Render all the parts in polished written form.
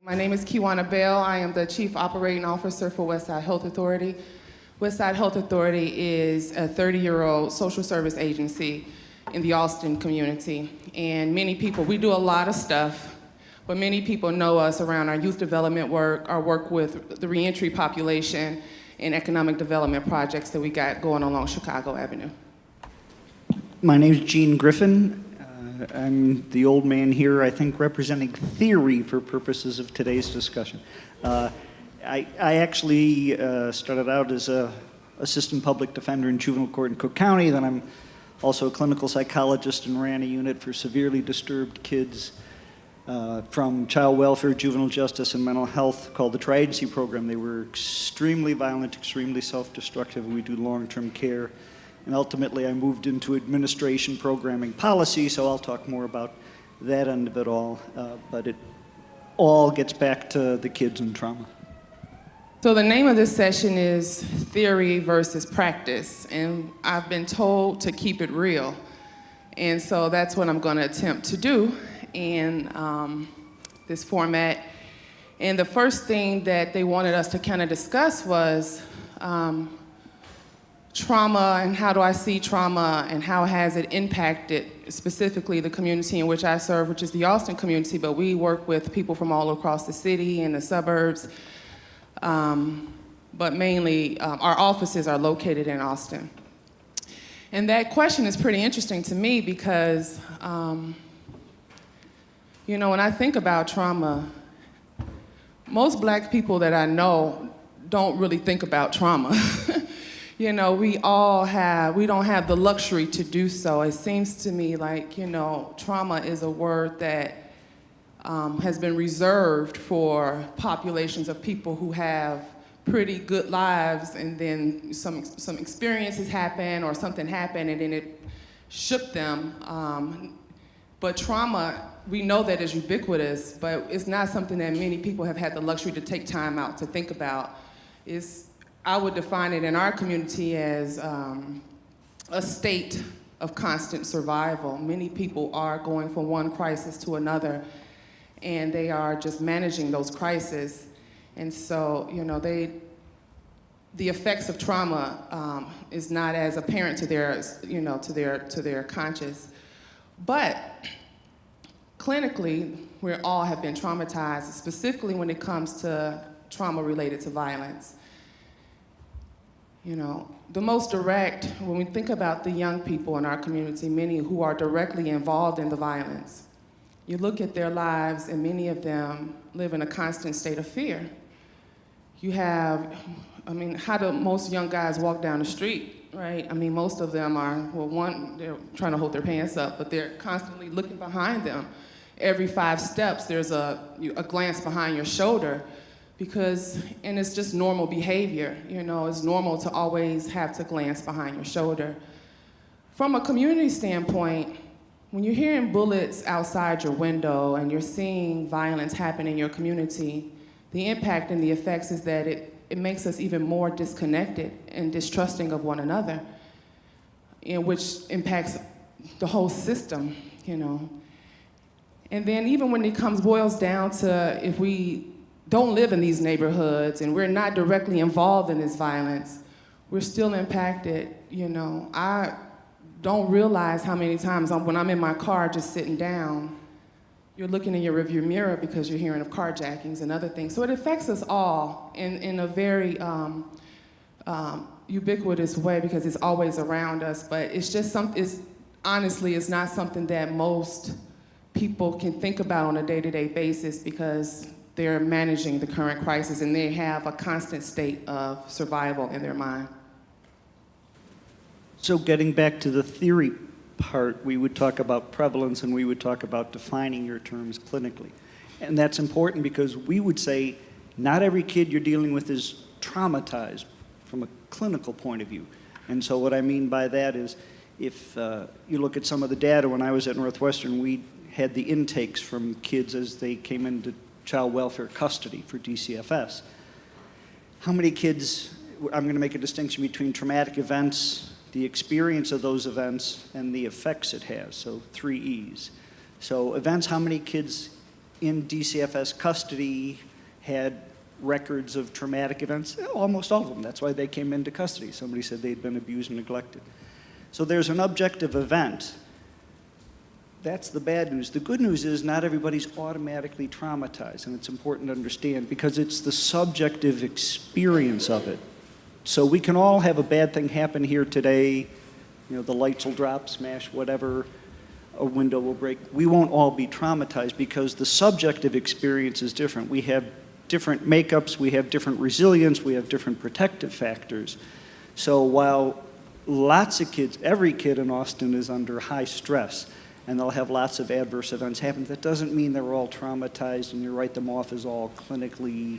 My name is Kiwana Bell. I am the Chief Operating Officer for Westside Health Authority. Westside Health Authority is a 30-year-old social service agency in the Austin community. And many people, we do a lot of stuff, but many people know us around our youth development work, our work with the reentry population, and economic development projects that we got going along Chicago Avenue. My name is Gene Griffin. I'm the old man here, I think, representing theory for purposes of today's discussion. I actually started out as an assistant public defender in juvenile court in Cook County. Then I'm also a clinical psychologist and ran a unit for severely disturbed kids from child welfare, juvenile justice, and mental health called the Tri-Agency Program. They were extremely violent, extremely self-destructive. We do long-term care. And ultimately, I moved into administration, programming, policy, so I'll talk more about that end of it all. But it all gets back to the kids and trauma. So the name of this session is Theory versus Practice, and I've been told to keep it real. And so that's what I'm going to attempt to do in this format. And the first thing that they wanted us to kind of discuss was trauma, and how do I see trauma, and how has it impacted specifically the community in which I serve, which is the Austin community, but we work with people from all across the city and the suburbs, but mainly our offices are located in Austin. And that question is pretty interesting to me because, you know, when I think about trauma, most Black people that I know don't really think about trauma. You know, we don't have the luxury to do so. It seems to me like, you know, trauma is a word that has been reserved for populations of people who have pretty good lives, and then some experiences happen or something happened and then it shook them. But trauma, we know that is ubiquitous, but it's not something that many people have had the luxury to take time out to think about. I would define it in our community as a state of constant survival. Many people are going from one crisis to another, and they are just managing those crises. And so, you know, the effects of trauma is not as apparent to their, you know, to their conscious. But clinically, we all have been traumatized, specifically when it comes to trauma related to violence. You know, the most direct, when we think about the young people in our community, many who are directly involved in the violence, you look at their lives and many of them live in a constant state of fear. You have, I mean, how do most young guys walk down the street, right? I mean, most of them are, well, one, they're trying to hold their pants up, but they're constantly looking behind them. Every 5 steps, there's a glance behind your shoulder. And it's just normal behavior, you know, it's normal to always have to glance behind your shoulder. From a community standpoint, when you're hearing bullets outside your window and you're seeing violence happen in your community, the impact and the effects is that it makes us even more disconnected and distrusting of one another, you know, which impacts the whole system, you know. And then even when it boils down to if we don't live in these neighborhoods and we're not directly involved in this violence, we're still impacted. You know, I don't realize how many times when I'm in my car just sitting down, you're looking in your rearview mirror because you're hearing of carjackings and other things. So it affects us all in a very ubiquitous way because it's always around us, but it's just honestly, it's not something that most people can think about on a day-to-day basis because they're managing the current crisis and they have a constant state of survival in their mind. So getting back to the theory part, we would talk about prevalence and we would talk about defining your terms clinically. And that's important because we would say not every kid you're dealing with is traumatized from a clinical point of view. And so what I mean by that is if you look at some of the data, when I was at Northwestern, we had the intakes from kids as they came into child welfare custody for DCFS. How many kids, I'm going to make a distinction between traumatic events, the experience of those events, and the effects it has, so 3 E's. So events, how many kids in DCFS custody had records of traumatic events. Almost all of them. That's why they came into custody. Somebody said they'd been abused and neglected. So there's an objective event. That's the bad news. The good news is not everybody's automatically traumatized, and it's important to understand because it's the subjective experience of it. So we can all have a bad thing happen here today. You know, the lights will drop, smash, whatever, a window will break. We won't all be traumatized because the subjective experience is different. We have different makeups, we have different resilience, we have different protective factors. So while lots of kids, every kid in Austin is under high stress, and they'll have lots of adverse events happen, that doesn't mean they're all traumatized and you write them off as all clinically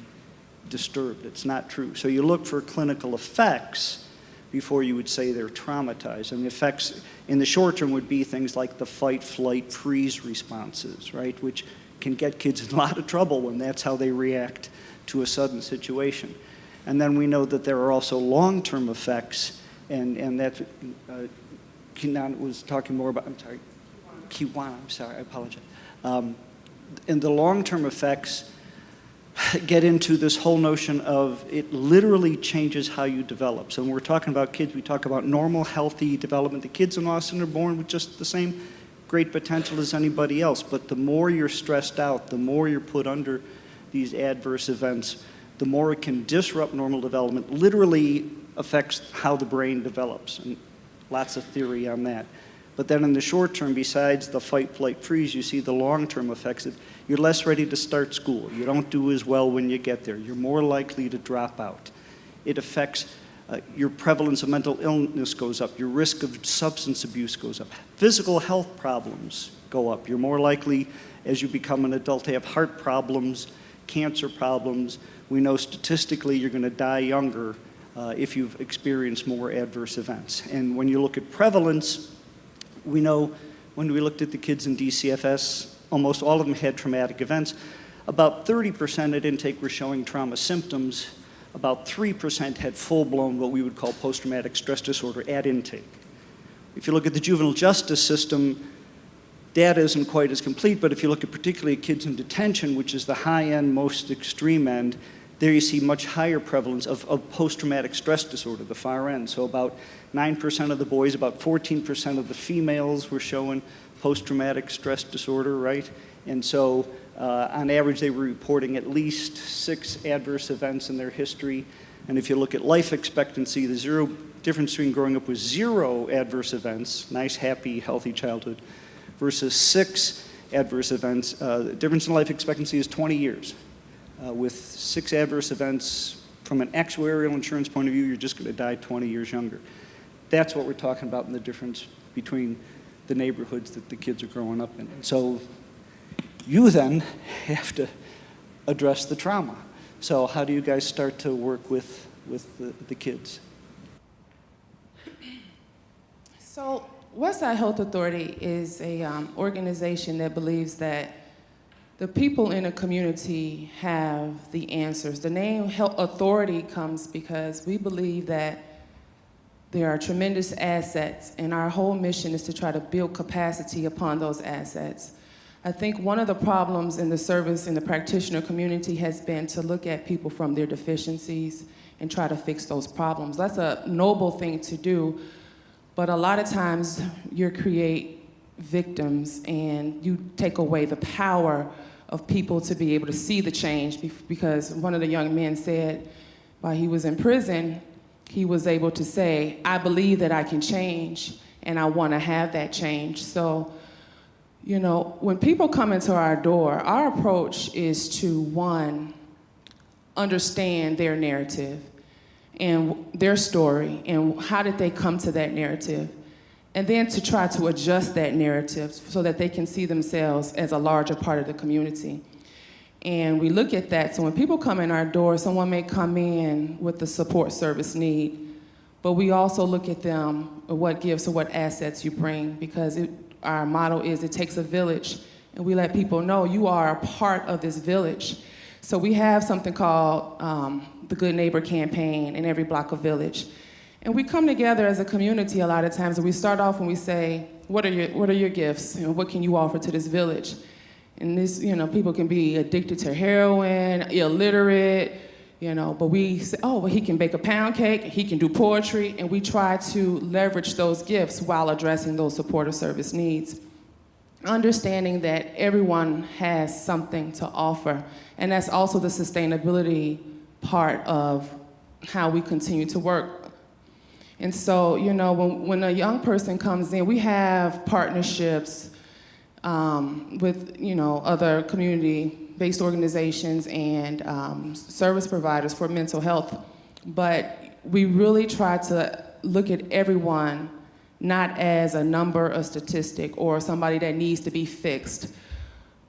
disturbed. It's not true. So you look for clinical effects before you would say they're traumatized. And the effects in the short term would be things like the fight, flight, freeze responses, right? Which can get kids in a lot of trouble when that's how they react to a sudden situation. And then we know that there are also long-term effects, and that Kinan was talking more about, Kiwana, I'm sorry, I apologize. And the long-term effects get into this whole notion of it literally changes how you develop. So when we're talking about kids, we talk about normal, healthy development. The kids in Austin are born with just the same great potential as anybody else, but the more you're stressed out, the more you're put under these adverse events, the more it can disrupt normal development, literally affects how the brain develops, and lots of theory on that. But then in the short term, besides the fight, flight, freeze, you see the long-term effects. You're less ready to start school. You don't do as well when you get there. You're more likely to drop out. It affects your prevalence of mental illness goes up. Your risk of substance abuse goes up. Physical health problems go up. You're more likely, as you become an adult, to have heart problems, cancer problems. We know statistically you're going to die younger if you've experienced more adverse events. And when you look at prevalence, we know when we looked at the kids in DCFS, almost all of them had traumatic events. About 30% at intake were showing trauma symptoms. About 3% had full-blown what we would call post-traumatic stress disorder at intake. If you look at the juvenile justice system, data isn't quite as complete, but if you look at particularly kids in detention, which is the high-end, most extreme end, there you see much higher prevalence of post-traumatic stress disorder, the far end. So about 9% of the boys, about 14% of the females were showing post-traumatic stress disorder, right? And so on average, they were reporting at least 6 adverse events in their history. And if you look at life expectancy, the zero difference between growing up with 0 adverse events, nice, happy, healthy childhood, versus 6 adverse events, the difference in life expectancy is 20 years. With 6 adverse events, from an actuarial insurance point of view, you're just going to die 20 years younger. That's what we're talking about in the difference between the neighborhoods that the kids are growing up in. So you then have to address the trauma. So how do you guys start to work with the kids? So Westside Health Authority is a organization that believes that the people in a community have the answers. The name Health Authority comes because we believe that there are tremendous assets, and our whole mission is to try to build capacity upon those assets. I think one of the problems in the service in the practitioner community has been to look at people from their deficiencies and try to fix those problems. That's a noble thing to do, but a lot of times you create victims and you take away the power of people to be able to see the change, because one of the young men said while he was in prison, he was able to say, I believe that I can change and I want to have that change. So, you know, when people come into our door, our approach is to, one, understand their narrative and their story and how did they come to that narrative, and then to try to adjust that narrative so that they can see themselves as a larger part of the community. And we look at that. So when people come in our door, someone may come in with the support service need, but we also look at them, what gifts or what assets you bring, because our motto is it takes a village, and we let people know you are a part of this village. So we have something called the Good Neighbor Campaign in every block of village. And we come together as a community a lot of times, and we start off and we say, what are your gifts? And what can you offer to this village? And this, people can be addicted to heroin, illiterate, but we say, oh, well, he can bake a pound cake, he can do poetry, and we try to leverage those gifts while addressing those supportive service needs. Understanding that everyone has something to offer, and that's also the sustainability part of how we continue to work. And so, when a young person comes in, we have partnerships with, other community-based organizations and service providers for mental health. But we really try to look at everyone not as a number, a statistic, or somebody that needs to be fixed,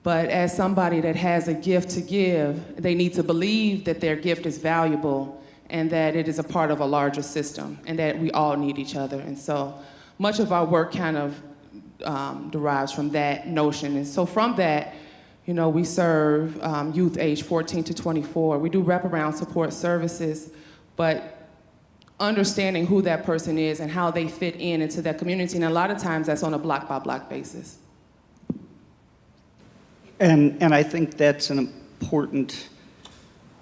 but as somebody that has a gift to give. They need to believe that their gift is valuable and that it is a part of a larger system and that we all need each other. And so much of our work kind of derives from that notion. And so from that, we serve youth age 14 to 24. We do wraparound support services, but understanding who that person is and how they fit into that community. And a lot of times that's on a block by block basis. And I think that's an important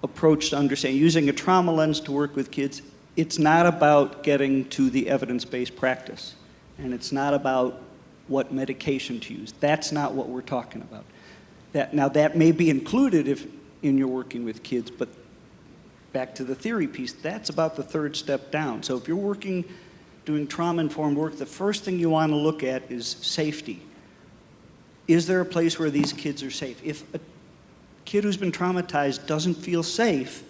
approach to understand. Using a trauma lens to work with kids, it's not about getting to the evidence-based practice. And it's not about what medication to use. That's not what we're talking about. That may be included if in your working with kids, but back to the theory piece, that's about the third step down. So if you're doing trauma-informed work, the first thing you want to look at is safety. Is there a place where these kids are safe? If a kid who's been traumatized doesn't feel safe,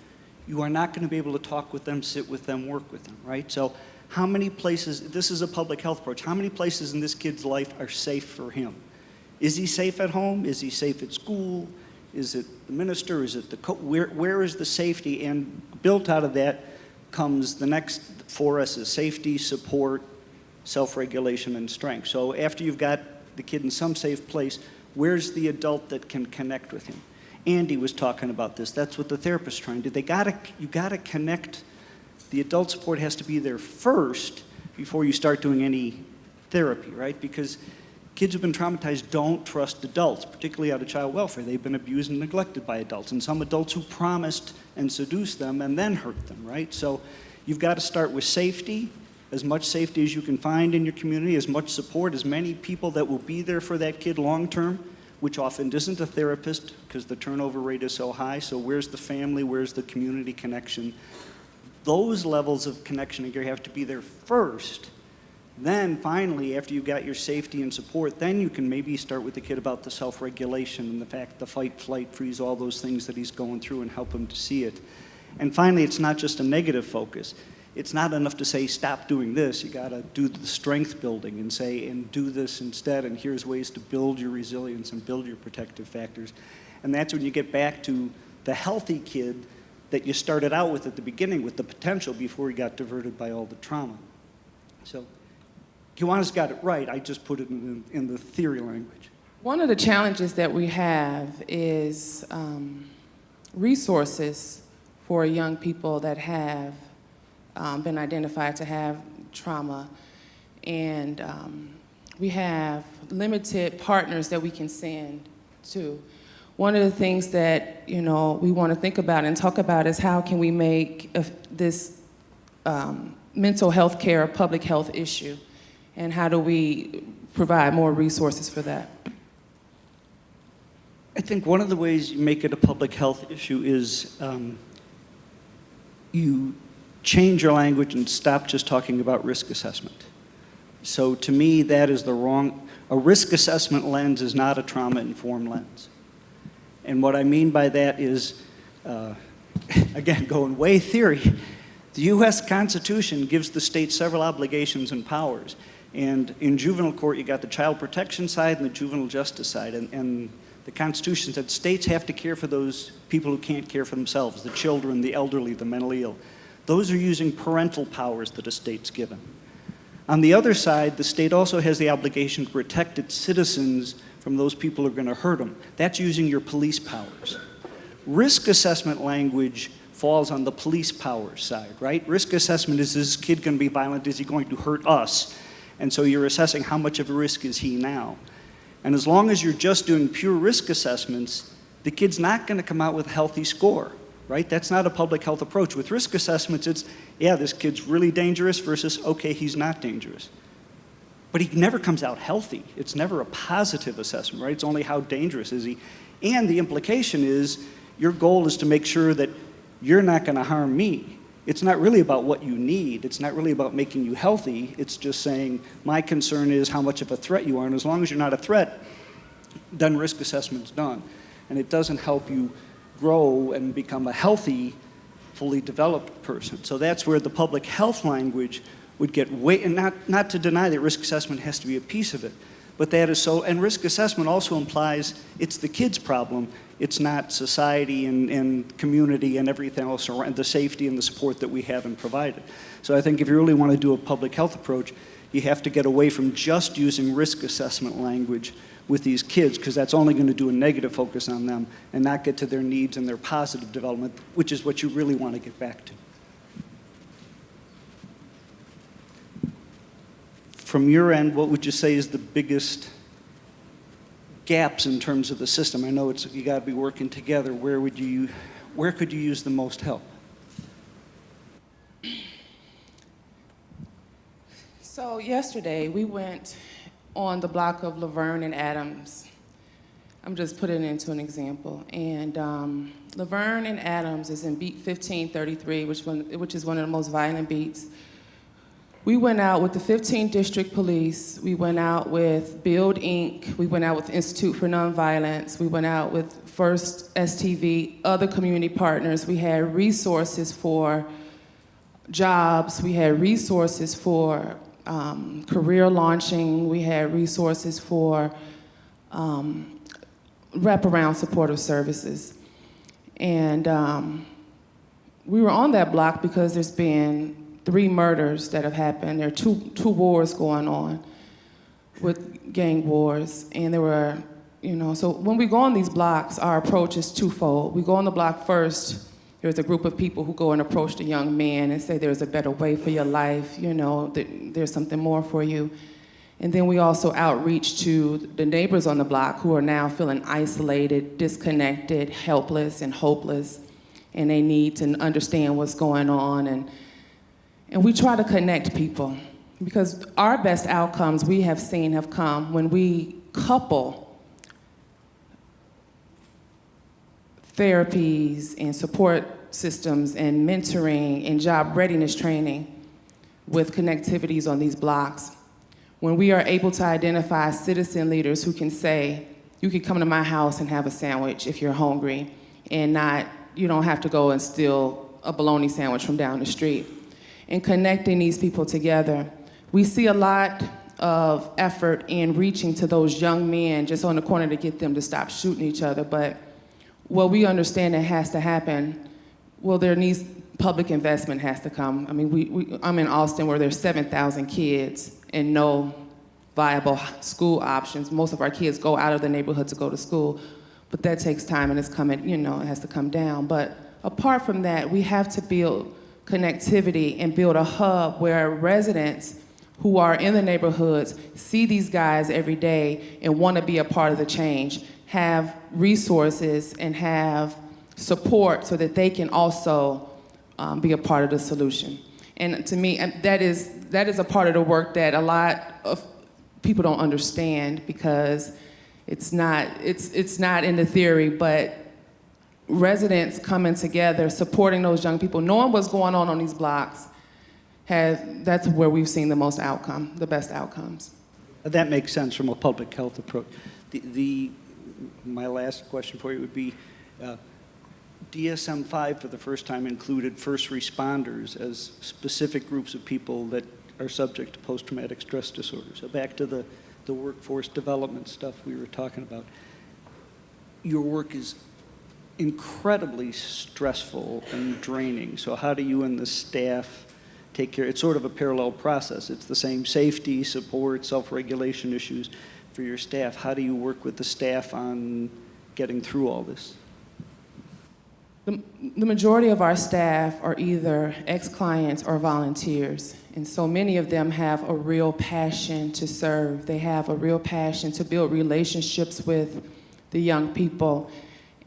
you are not going to be able to talk with them, sit with them, work with them, right? So how many places, this is a public health approach, how many places in this kid's life are safe for him? Is he safe at home? Is he safe at school? Is it the minister? Is it where is the safety? And built out of that comes the next for us is safety, support, self-regulation, and strength. So after you've got the kid in some safe place, where's the adult that can connect with him? Andy was talking about this. That's what the therapist's trying to do. You gotta connect. The adult support has to be there first before you start doing any therapy, right? Because kids who've been traumatized don't trust adults, particularly out of child welfare. They've been abused and neglected by adults, and some adults who promised and seduced them and then hurt them, right? So you've got to start with safety, as much safety as you can find in your community, as much support, as many people that will be there for that kid long term, which often isn't a therapist because the turnover rate is so high. So where's the family? Where's the community connection? Those levels of connection are going to have to be there first. Then finally, after you've got your safety and support, then you can maybe start with the kid about the self-regulation and the fact the fight, flight, freeze, all those things that he's going through and help him to see it. And finally, it's not just a negative focus. It's not enough to say, stop doing this. You gotta do the strength building and say, and do this instead, and here's ways to build your resilience and build your protective factors. And that's when you get back to the healthy kid that you started out with at the beginning with the potential before he got diverted by all the trauma. So Kiwanis got it right. I just put it in the theory language. One of the challenges that we have is resources for young people that have been identified to have trauma. And we have limited partners that we can send to. One of the things that we want to think about and talk about is how can we make this mental health care a public health issue, and how do we provide more resources for that? I think one of the ways you make it a public health issue is you change your language and stop just talking about risk assessment. So to me, that is a risk assessment lens is not a trauma-informed lens. And what I mean by that is, again, going way theory, the U.S. Constitution gives the state several obligations and powers. And in juvenile court, you got the child protection side and the juvenile justice side. And the Constitution said states have to care for those people who can't care for themselves, the children, the elderly, the mentally ill. Those are using parental powers that a state's given. On the other side, the state also has the obligation to protect its citizens from those people who are going to hurt them. That's using your police powers. Risk assessment language falls on the police powers side, right? Risk assessment is this kid going to be violent? Is he going to hurt us? And so you're assessing how much of a risk is he now. And as long as you're just doing pure risk assessments, the kid's not going to come out with a healthy score, right? That's not a public health approach. With risk assessments, it's, yeah, this kid's really dangerous versus, okay, he's not dangerous. But he never comes out healthy. It's never a positive assessment, right? It's only how dangerous is he. And the implication is your goal is to make sure that you're not going to harm me. It's not really about what you need. It's not really about making you healthy. It's just saying, my concern is how much of a threat you are. And as long as you're not a threat, then risk assessment's done. And it doesn't help you grow and become a healthy, fully developed person. So that's where the public health language would get way, and not to deny that risk assessment has to be a piece of it, but that is so, and risk assessment also implies it's the kid's problem. It's not society and community and everything else around, the safety and the support that we haven't provided. So I think if you really want to do a public health approach, you have to get away from just using risk assessment language with these kids, because that's only going to do a negative focus on them and not get to their needs and their positive development, which is what you really want to get back to. From your end, what would you say is the biggest gaps in terms of the system? I know you got to be working together. Where could you use the most help? So yesterday we went on the block of Laverne and Adams. I'm just putting it into an example. And Laverne and Adams is in beat 1533, which is one of the most violent beats. We went out with the 15th District Police. We went out with Build Inc. We went out with Institute for Nonviolence. We went out with First STV, other community partners. We had resources for jobs. We had resources for career launching. We had resources for wraparound supportive services. And we were on that block because there's been 3 murders that have happened. There are two wars going on with gang wars. And there were, so when we go on these blocks, our approach is twofold. We go on the block first. There's a group of people who go and approach the young man and say there's a better way for your life, there's something more for you. And then we also outreach to the neighbors on the block who are now feeling isolated, disconnected, helpless, and hopeless. And they need to understand what's going on. And we try to connect people, because our best outcomes we have seen have come when we couple therapies and support systems and mentoring and job readiness training with connectivities on these blocks. When we are able to identify citizen leaders who can say, you can come to my house and have a sandwich if you're hungry, and you don't have to go and steal a bologna sandwich from down the street. And connecting these people together. We see a lot of effort in reaching to those young men just on the corner to get them to stop shooting each other, but what we understand that has to happen, there needs public investment has to come. I mean, I'm in Austin where there's 7,000 kids and no viable school options. Most of our kids go out of the neighborhood to go to school, but that takes time and it's coming, it has to come down. But apart from that, we have to build connectivity and build a hub where residents who are in the neighborhoods see these guys every day and want to be a part of the change, have resources and have support so that they can also be a part of the solution. And to me, that is a part of the work that a lot of people don't understand, because it's not in the theory, but residents coming together, supporting those young people, knowing what's going on these blocks, that's where we've seen the best outcomes. That makes sense from a public health approach. My last question for you would be, DSM-5 for the first time included first responders as specific groups of people that are subject to post-traumatic stress disorder. So back to the workforce development stuff we were talking about. Your work is incredibly stressful and draining. So how do you and the staff take care? It's sort of a parallel process. It's the same safety, support, self-regulation issues for your staff. How do you work with the staff on getting through all this? The majority of our staff are either ex-clients or volunteers, and so many of them have a real passion to serve. They have a real passion to build relationships with the young people,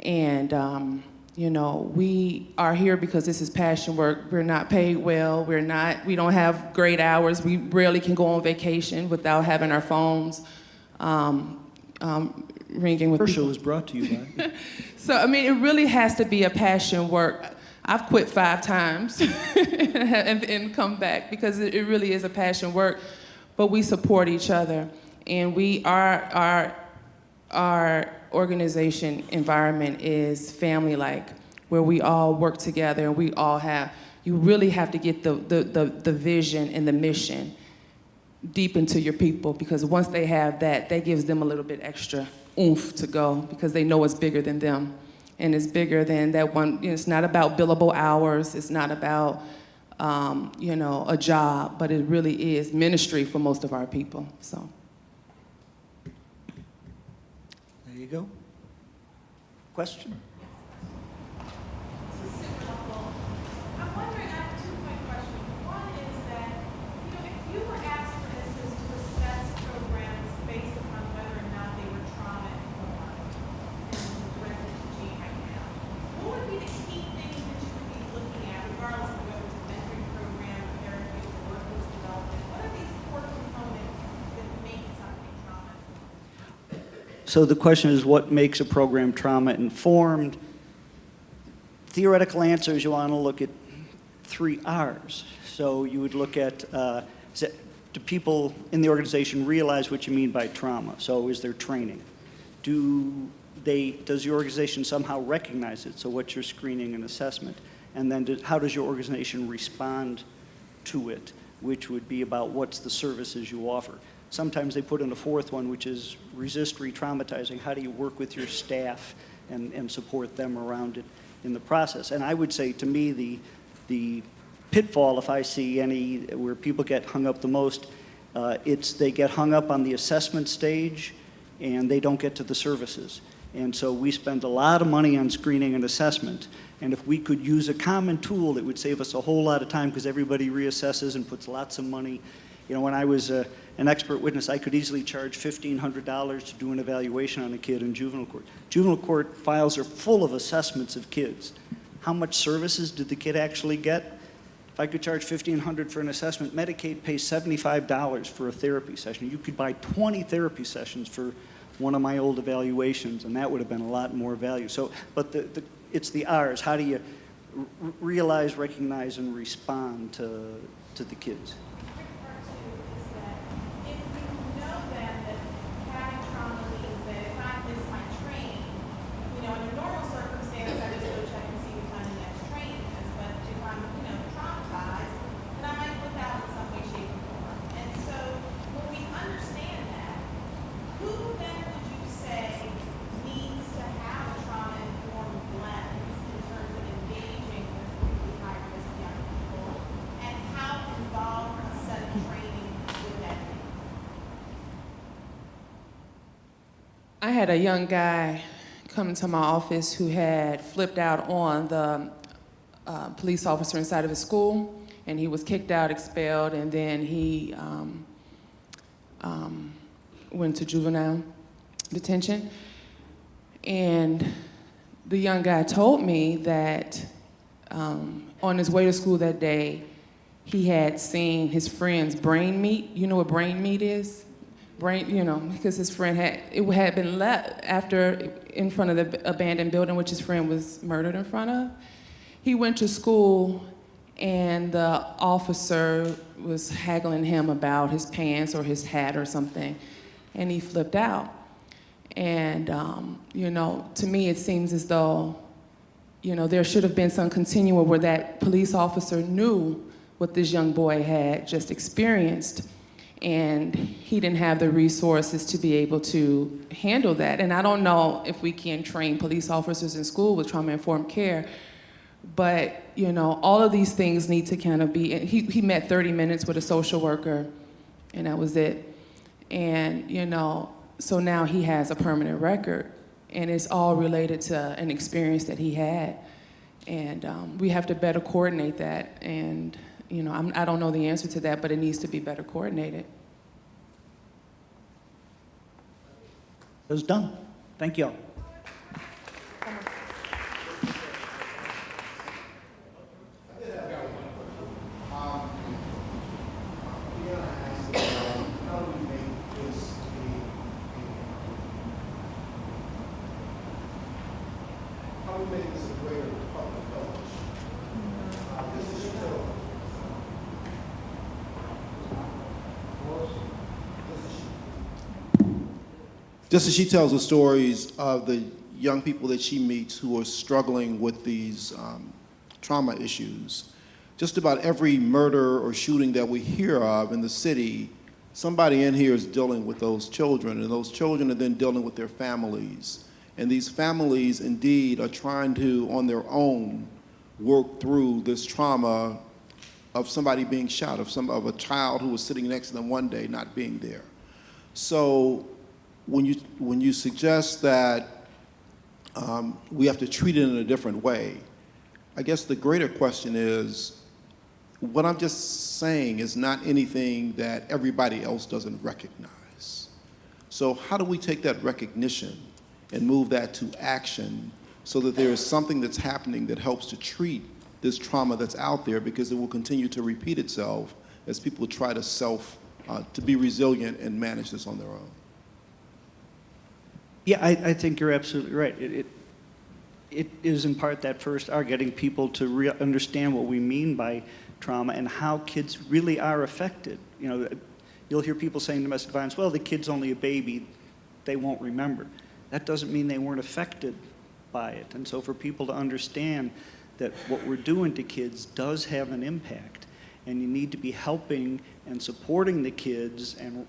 and you know, we are here because this is passion work. We're not paid well. We don't have great hours. We rarely can go on vacation without having our phones ringing with Our people. show is brought to you by. So, I mean, it really has to be a passion work. I've quit 5 times and come back because it really is a passion work, but we support each other. And our organization environment is family-like, where we all work together and you really have to get the vision and the mission deep into your people, because once they have that gives them a little bit extra oomph to go, because they know it's bigger than them. And it's bigger than that one. You know, it's not about billable hours. It's not about, you know, a job, but it really is ministry for most of our people, so. There you go. Question? I'm wondering, I have a two-point question. One is that, you know, if you were asked, for instance, to assess programs based upon whether or not they were trauma-informed, and directed to Jean right now, what would be the key things that you would be looking at, regardless of whether it's a mentoring program, therapy, or workforce development? What are these core components that make something trauma-informed? So the question is, what makes a program trauma-informed? Theoretical answers, you want to look at 3 R's. So you would look at, do people in the organization realize what you mean by trauma? So is there training? Does your organization somehow recognize it? So what's your screening and assessment? And then how does your organization respond to it, which would be about what's the services you offer. Sometimes they put in a 4th one, which is resist re-traumatizing. How do you work with your staff and support them around it in the process? And I would say, to me, the pitfall, if I see any where people get hung up the most, it's they get hung up on the assessment stage and they don't get to the services. And so we spend a lot of money on screening and assessment. And if we could use a common tool, it would save us a whole lot of time, because everybody reassesses and puts lots of money. You know, when I was an expert witness, I could easily charge $1,500 to do an evaluation on a kid in juvenile court. Juvenile court files are full of assessments of kids. How much services did the kid actually get? If I could charge $1,500 for an assessment, Medicaid pays $75 for a therapy session. You could buy 20 therapy sessions for one of my old evaluations, and that would have been a lot more value. So, but it's the R's. How do you realize, recognize, and respond to the kids? Part two is that if you know then that having trauma means that if I miss my train, you know, under normal circumstances, I just go check and see what time the next train is. But if I'm, you know, traumatized, then I might flip out in some way, shape, or form. And so when we understand that, who then would you say needs to have a trauma-informed lens in terms of engaging with really high-risk young people, and how involved a set of training would that be? I had a young guy come into my office who had flipped out on the police officer inside of his school, and he was kicked out, expelled, and then he went to juvenile detention. And the young guy told me that on his way to school that day, he had seen his friend's brain meat. You know what brain meat is? Brain, you know, because his friend had been left in front of the abandoned building, which his friend was murdered in front of. He went to school, and the officer was haggling him about his pants or his hat or something, and he flipped out. And, you know, to me it seems as though, you know, there should have been some continuum where that police officer knew what this young boy had just experienced, and he didn't have the resources to be able to handle that. And I don't know if we can train police officers in school with trauma-informed care, but, you know, all of these things need to kind of be, he met 30 minutes with a social worker, and that was it. And, you know, so now he has a permanent record, and it's all related to an experience that he had. And we have to better coordinate that. And, I don't know the answer to that, but it needs to be better coordinated. It was done. Thank you all. How do we make this a greater public health issue? This is still. Just as she tells the stories of the young people that she meets who are struggling with these trauma issues, just about every murder or shooting that we hear of in the city, somebody in here is dealing with those children, and those children are then dealing with their families. And these families indeed are trying to, on their own, work through this trauma of somebody being shot, of a child who was sitting next to them one day not being there. So when you suggest that we have to treat it in a different way, I guess the greater question is, what I'm just saying is not anything that everybody else doesn't recognize. So how do we take that recognition and move that to action so that there is something that's happening that helps to treat this trauma that's out there, because it will continue to repeat itself as people try to to be resilient and manage this on their own? Yeah, I think you're absolutely right. It is in part that first are getting people to understand what we mean by trauma and how kids really are affected. You'll hear people saying domestic violence, well, the kid's only a baby, they won't remember. That doesn't mean they weren't affected by it. And so for people to understand that what we're doing to kids does have an impact, and you need to be helping and supporting the kids and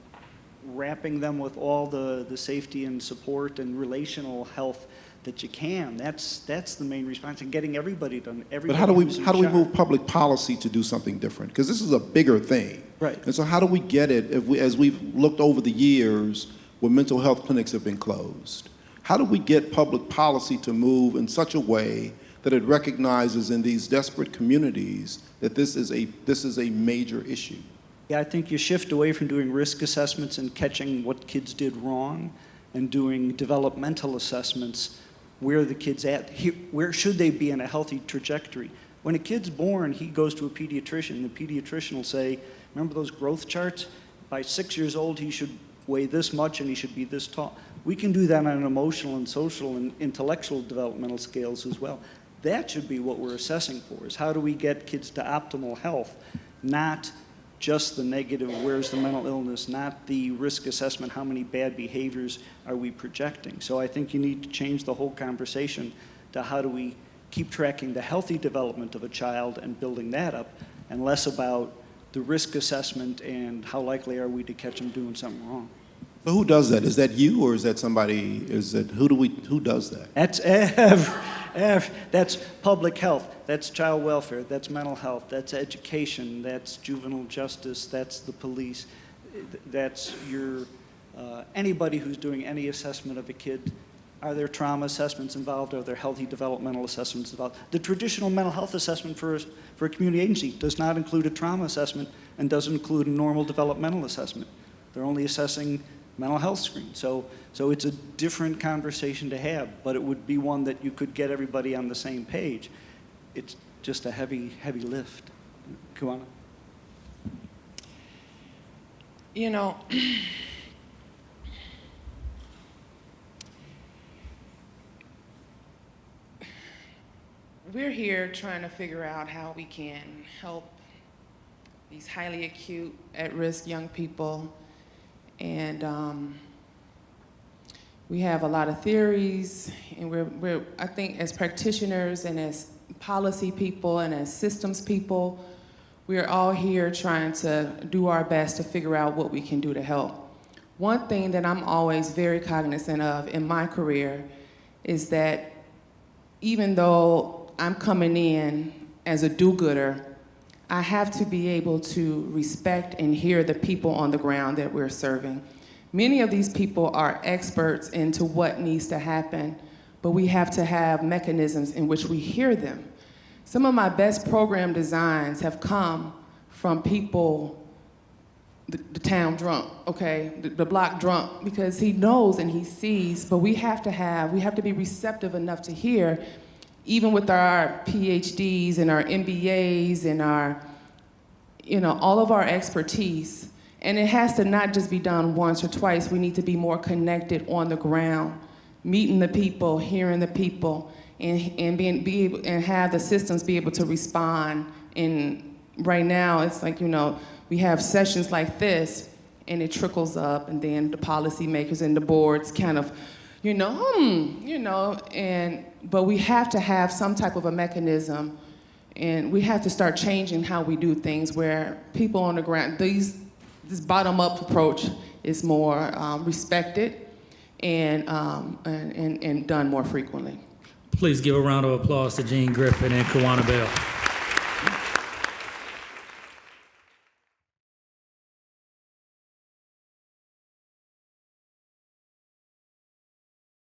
wrapping them with all the safety and support and relational health that you can. That's the main response, and getting everybody done. But how do we move public policy to do something different? Because this is a bigger thing. Right. And so how do we get it as we've looked over the years where mental health clinics have been closed? How do we get public policy to move in such a way that it recognizes in these desperate communities that this is a major issue? Yeah, I think you shift away from doing risk assessments and catching what kids did wrong and doing developmental assessments. Where are the kids at? Where should they be in a healthy trajectory? When a kid's born, he goes to a pediatrician. The pediatrician will say, remember those growth charts? By 6 years old, he should weigh this much and he should be this tall. We can do that on an emotional and social and intellectual developmental scales as well. That should be what we're assessing for, is how do we get kids to optimal health, not just the negative, where's the mental illness, not the risk assessment, how many bad behaviors are we projecting. So I think you need to change the whole conversation to how do we keep tracking the healthy development of a child and building that up, and less about the risk assessment and how likely are we to catch them doing something wrong. So who does that? Is that you, or is that somebody? Who does that? That's public health, that's child welfare, that's mental health, that's education, that's juvenile justice, that's the police, that's anybody who's doing any assessment of a kid. Are there trauma assessments involved? Are there healthy developmental assessments involved? The traditional mental health assessment for a community agency does not include a trauma assessment and doesn't include a normal developmental assessment. They're only assessing mental health screen. So it's a different conversation to have, but it would be one that you could get everybody on the same page. It's just a heavy lift. Kuana? We're here trying to figure out how we can help these highly acute, at-risk young people. And we have a lot of theories, and I think as practitioners and as policy people and as systems people, we're all here trying to do our best to figure out what we can do to help. One thing that I'm always very cognizant of in my career is that even though I'm coming in as a do-gooder, I have to be able to respect and hear the people on the ground that we're serving. Many of these people are experts into what needs to happen, but we have to have mechanisms in which we hear them. Some of my best program designs have come from people, the town drunk, okay, the block drunk, because he knows and he sees, but we have to be receptive enough to hear, even with our PhDs and our MBAs and our, all of our expertise. And it has to not just be done once or twice. We need to be more connected on the ground, meeting the people, hearing the people, and be able, and have the systems be able to respond. And right now, it's like, we have sessions like this, and it trickles up, and then the policymakers and the boards kind of, but we have to have some type of a mechanism, and we have to start changing how we do things, where people on the ground, this bottom-up approach is more respected and done more frequently. Please give a round of applause to Jean Griffin and Kawana Bell.